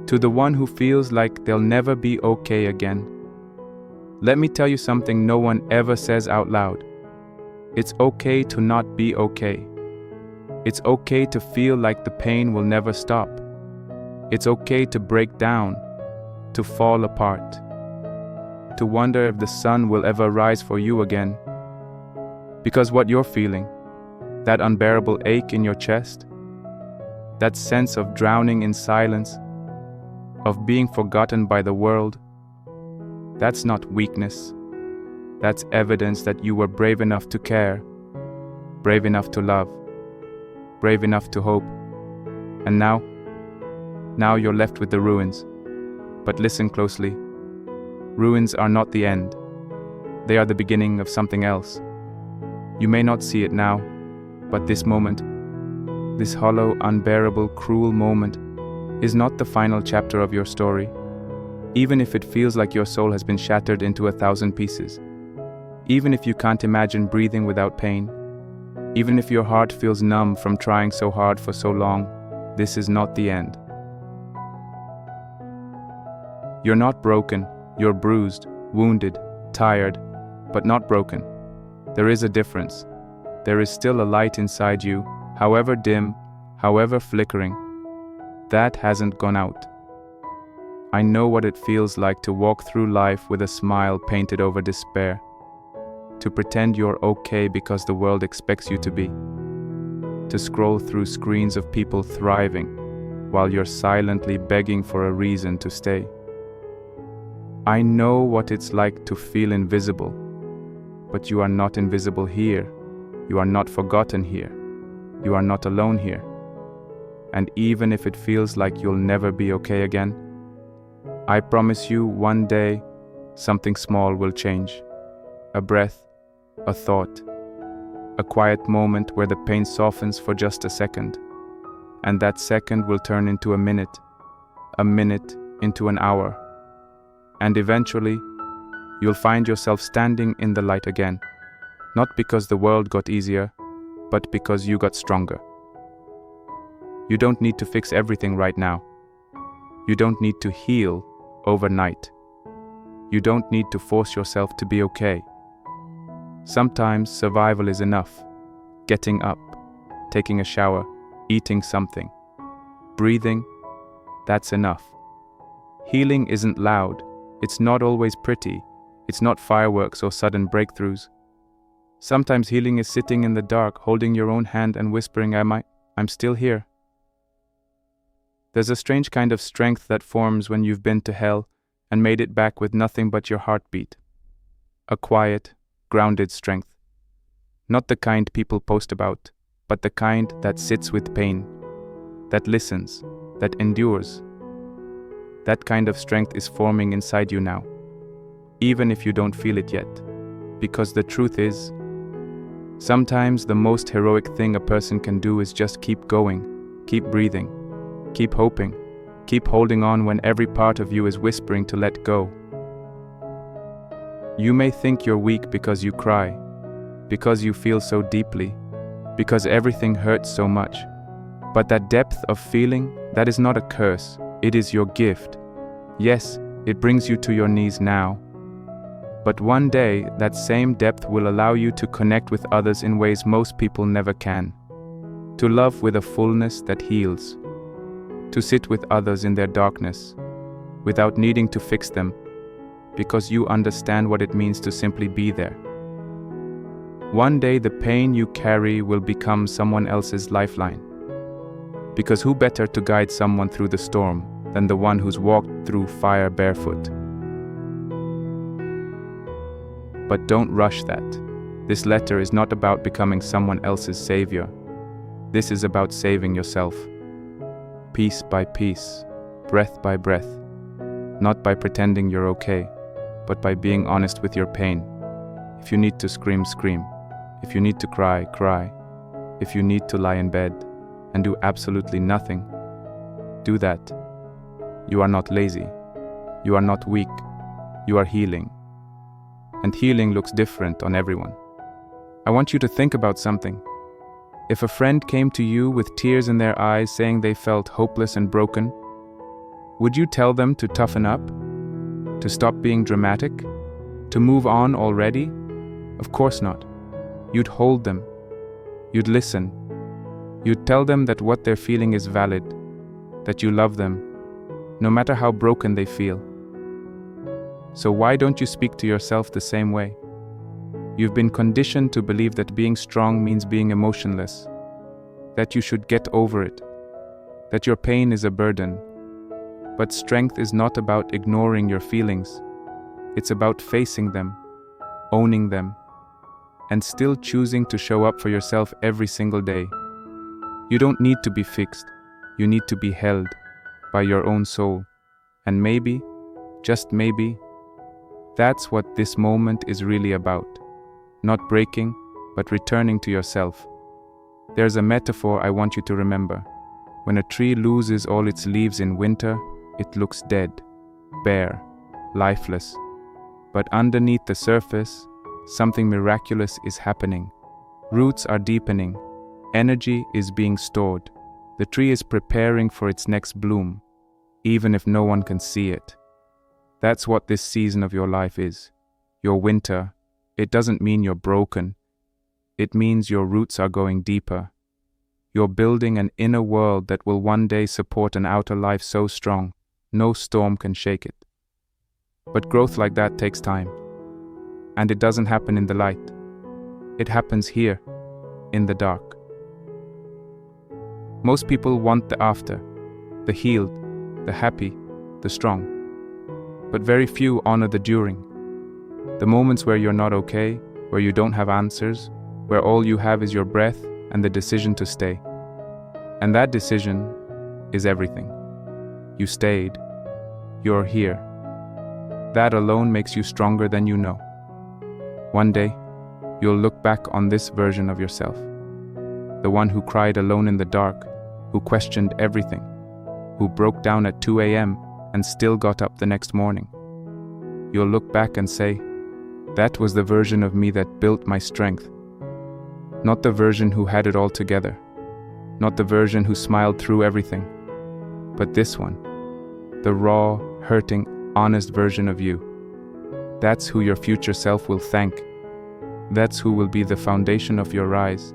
To the one who feels like they'll never be okay again, let me tell you something no one ever says out loud. It's okay to not be okay. It's okay to feel like the pain will never stop. It's okay to break down, to fall apart, to wonder if the sun will ever rise for you again. Because what you're feeling, that unbearable ache in your chest, that sense of drowning in silence, of being forgotten by the world, that's not weakness. That's evidence that you were brave enough to care, brave enough to love, brave enough to hope. And now you're left with the ruins. But listen closely. Ruins are not the end. They are the beginning of something else. You may not see it now, but this moment, this hollow, unbearable, cruel moment, is not the final chapter of your story. Even if it feels like your soul has been shattered into 1,000 pieces. Even if you can't imagine breathing without pain. Even if your heart feels numb from trying so hard for so long, this is not the end. You're not broken, you're bruised, wounded, tired, but not broken. There is a difference. There is still a light inside you, however dim, however flickering. That hasn't gone out. I know what it feels like to walk through life with a smile painted over despair. To pretend you're okay because the world expects you to be. To scroll through screens of people thriving, while you're silently begging for a reason to stay. I know what it's like to feel invisible, but you are not invisible here. You are not forgotten here. You are not alone here. And even if it feels like you'll never be okay again, I promise you one day, something small will change. A breath, a thought, a quiet moment where the pain softens for just a second. And that second will turn into a minute into an hour. And eventually, you'll find yourself standing in the light again. Not because the world got easier, but because you got stronger. You don't need to fix everything right now. You don't need to heal overnight. You don't need to force yourself to be okay. Sometimes survival is enough. Getting up, taking a shower, eating something, breathing, that's enough. Healing isn't loud. It's not always pretty. It's not fireworks or sudden breakthroughs. Sometimes healing is sitting in the dark, holding your own hand and whispering, I'm still here. There's a strange kind of strength that forms when you've been to hell and made it back with nothing but your heartbeat. A quiet, grounded strength. Not the kind people post about, but the kind that sits with pain, that listens, that endures. That kind of strength is forming inside you now, even if you don't feel it yet. Because the truth is, sometimes the most heroic thing a person can do is just keep going, keep breathing, keep hoping, keep holding on when every part of you is whispering to let go. You may think you're weak because you cry, because you feel so deeply, because everything hurts so much. But that depth of feeling, that is not a curse, it is your gift. Yes, it brings you to your knees now. But one day, that same depth will allow you to connect with others in ways most people never can. To love with a fullness that heals. To sit with others in their darkness, without needing to fix them, because you understand what it means to simply be there. One day the pain you carry will become someone else's lifeline. Because who better to guide someone through the storm than the one who's walked through fire barefoot? But don't rush that. This letter is not about becoming someone else's savior. This is about saving yourself. Piece by piece, breath by breath. Not by pretending you're okay, but by being honest with your pain. If you need to scream, scream. If you need to cry, cry. If you need to lie in bed and do absolutely nothing, do that. You are not lazy. You are not weak. You are healing. And healing looks different on everyone. I want you to think about something. If a friend came to you with tears in their eyes saying they felt hopeless and broken, Would you tell them to toughen up? To stop being dramatic? To move on already? Of course not. You'd hold them. You'd listen. You'd tell them that what they're feeling is valid, that you love them, no matter how broken they feel. So why don't you speak to yourself the same way? You've been conditioned to believe that being strong means being emotionless, that you should get over it, that your pain is a burden. But strength is not about ignoring your feelings. It's about facing them, owning them, and still choosing to show up for yourself every single day. You don't need to be fixed. You need to be held by your own soul. And maybe, just maybe, that's what this moment is really about. Not breaking, but returning to yourself. There's a metaphor I want you to remember. When a tree loses all its leaves in winter, it looks dead, bare, lifeless. But underneath the surface, something miraculous is happening. Roots are deepening. Energy is being stored. The tree is preparing for its next bloom, even if no one can see it. That's what this season of your life is. Your winter. It doesn't mean you're broken. It means your roots are going deeper. You're building an inner world that will one day support an outer life so strong, no storm can shake it. But growth like that takes time. And it doesn't happen in the light. It happens here, in the dark. Most people want the after, the healed, the happy, the strong. But very few honor the during. The moments where you're not okay, where you don't have answers, where all you have is your breath and the decision to stay. And that decision is everything. You stayed. You're here. That alone makes you stronger than you know. One day, you'll look back on this version of yourself. The one who cried alone in the dark, who questioned everything, who broke down at 2 a.m. and still got up the next morning. You'll look back and say, that was the version of me that built my strength. Not the version who had it all together. Not the version who smiled through everything. But this one. The raw, hurting, honest version of you. That's who your future self will thank. That's who will be the foundation of your rise.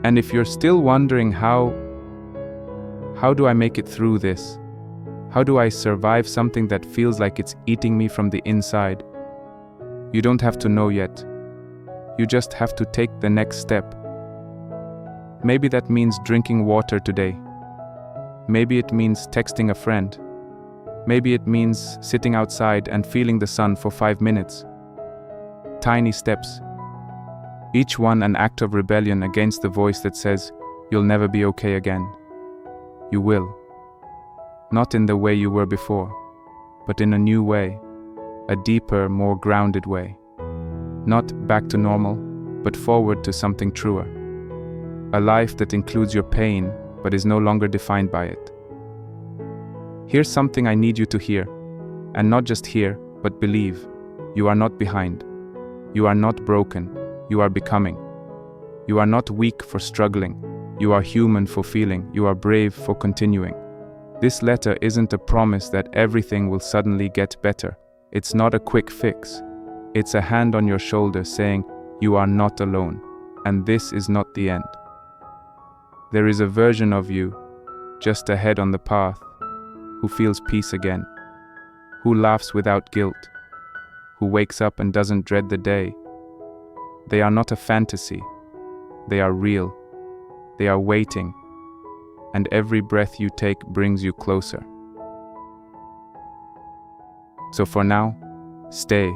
And if you're still wondering how do I make it through this? How do I survive something that feels like it's eating me from the inside? You don't have to know yet. You just have to take the next step. Maybe that means drinking water today. Maybe it means texting a friend. Maybe it means sitting outside and feeling the sun for 5 minutes. Tiny steps. Each one an act of rebellion against the voice that says, you'll never be okay again. You will. Not in the way you were before, but in a new way, a deeper, more grounded way. Not back to normal, but forward to something truer. A life that includes your pain, but is no longer defined by it. Here's something I need you to hear, and not just hear, but believe. You are not behind. You are not broken. You are becoming. You are not weak for struggling. You are human for feeling. You are brave for continuing. This letter isn't a promise that everything will suddenly get better. It's not a quick fix. It's a hand on your shoulder saying, you are not alone, and this is not the end. There is a version of you, just ahead on the path, who feels peace again, who laughs without guilt, who wakes up and doesn't dread the day. They are not a fantasy. They are real. They are waiting. And every breath you take brings you closer. So for now, stay,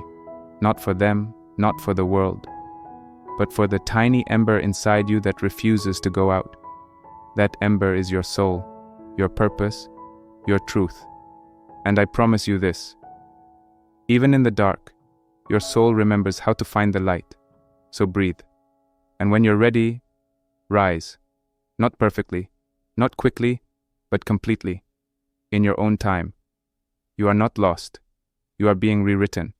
not for them, not for the world, but for the tiny ember inside you that refuses to go out. That ember is your soul, your purpose, your truth. And I promise you this, even in the dark, your soul remembers how to find the light. So breathe. And when you're ready, rise. Not perfectly, not quickly, but completely. In your own time. You are not lost. You are being rewritten.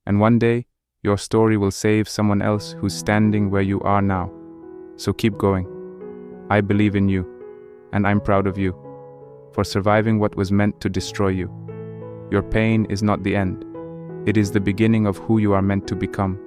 And one day, your story will save someone else who's standing where you are now. So keep going. I believe in you. and I'm proud of you for surviving what was meant to destroy you. Your pain is not the end. It is the beginning of who you are meant to become.